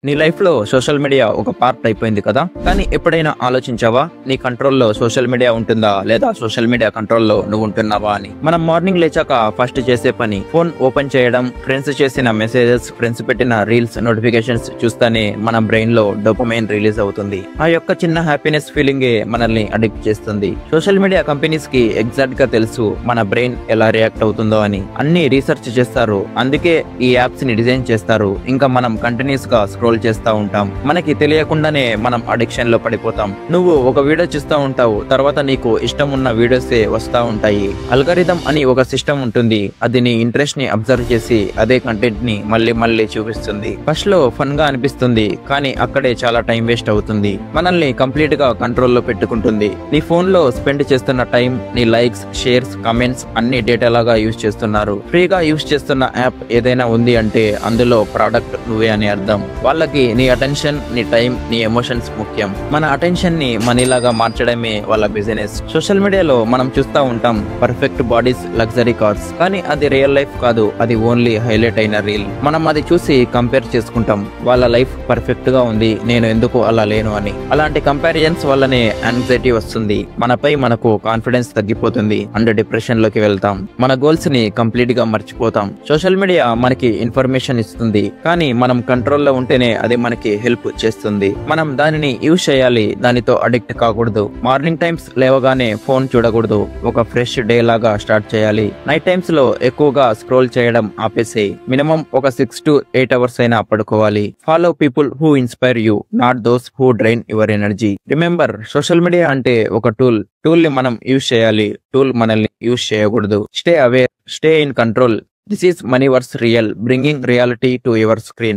నీ లైఫ్ లో social media ఒక పార్ట్ అయిపోయింది కదా. కానీ ఎప్పుడైనా ఆలోచించావా నీ కంట్రోల్లో సోషల్ మీడియా ఉంటుందా లేదా సోషల్ మీడియా కంట్రోల్లో నువ్వు ఉంటున్నావా అని? మనం మార్నింగ్ లేచాక ఫస్ట్ చేసే పని ఫోన్ ఓపెన్ చేయడం, ఫ్రెండ్స్ చేసిన మెసేజెస్, ఫ్రెండ్స్ పెట్టిన రీల్స్ నోటిఫికేషన్స్ చూస్తానే మన బ్రెయిన్ లో డోపమైన్ రిలీజ్ అవుతుంది. ఆ యొక్క చిన్న హ్యాపీనెస్ ఫీలింగే మనల్ని అడిక్ట్ చేస్తుంది. సోషల్ మీడియా కంపెనీస్ కి ఎగ్జాక్ట్ గా తెలుసు మన బ్రెయిన్ ఎలా రియాక్ట్ అవుతుందో అని. అన్ని రీసెర్చ్ చేస్తారు, అందుకే ఈ యాప్స్ ని డిజైన్ చేస్తారు. ఇంకా మనం కంటిన్యూస్ గా స్క్రోల్ చేస్తా ఉంటాం. మనకి తెలియకుండానే మనం అడిక్షన్ లో పడిపోతాం. నువ్వు ఒక వీడియో చూస్తూ ఉంటావు, తర్వాత నీకు ఇష్టం ఉన్న వీడియోసే వస్తా ఉంటాయి. అల్గారిథం అని ఒక సిస్టమ్ ఉంటుంది, అది నీ ఇంట్రెస్ట్ ని అబ్జర్వ్ చేసి అదే కంటెంట్ ని మళ్ళీ మళ్ళీ చూపిస్తుంది. ఫస్ట్ లో ఫన్ గా అనిపిస్తుంది, కానీ అక్కడే చాలా టైం వేస్ట్ అవుతుంది. మనల్ని కంప్లీట్ గా కంట్రోల్లో పెట్టుకుంటుంది. నీ ఫోన్ లో స్పెండ్ చేస్తున్న టైం, నీ లైక్స్, షేర్స్, కమెంట్స్ అన్ని డేటా లాగా యూజ్ చేస్తున్నారు. ఫ్రీగా యూజ్ చేస్తున్న యాప్ ఏదైనా ఉంది అంటే అందులో ప్రోడక్ట్ నువ్వే అని అర్థం. వాళ్ళకి నీ అటెన్షన్, నీ టైం, నీ ఎమోషన్స్ ముఖ్యం. మన అటెన్షన్ ని మనీలాగా మార్చడమే వాళ్ళ బిజినెస్. సోషల్ మీడియాలో మనం చూస్తూ ఉంటాం పర్ఫెక్ట్ బాడీస్, లగ్జరీ కార్స్, కానీ అది రియల్ లైఫ్ కాదు, అది ఓన్లీ హైలైట్ అయిన రీల్. మనం అది చూసి కంపేర్ చేసుకుంటాం, వాళ్ళ లైఫ్ పర్ఫెక్ట్ గా ఉంది, నేను ఎందుకు అలా లేను అని. అలాంటి కంపారిజన్స్ వల్లనే యాంగ్జైటీ వస్తుంది, మనపై మనకు కాన్ఫిడెన్స్ తగ్గిపోతుంది అండ్ డిప్రెషన్ లోకి వెళ్తాం. మన గోల్స్ ని కంప్లీట్ గా మర్చిపోతాం. సోషల్ మీడియా మనకి ఇన్ఫర్మేషన్ ఇస్తుంది, కానీ మనం కంట్రోల్లో ఉంటేనే అది మనకి హెల్ప్ చేస్తుంది. మనం దానిని యూజ్ చేయాలి, దానితో అడిక్ట్ కాకూడదు. మార్నింగ్ టైమ్స్ లేవగానే ఫోన్ చూడకూడదు, ఒక ఫ్రెష్ డే లాగా స్టార్ట్ చేయాలి. నైట్ టైమ్స్ లో ఎక్కువగా స్క్రోల్ చేయడం ఆపేసేయి. మినిమం ఒక 6 to 8 hours అయినా పడుకోవాలి. Follow people who inspire you, not those who drain your energy. Remember, social media అంటే ఒక టూల్ ని మనం యూజ్ చేయాలి, టూల్ మనల్ని యూజ్ చేయకూడదు. Stay aware, stay in control. This is Money Verse Real, bringing reality to your screen.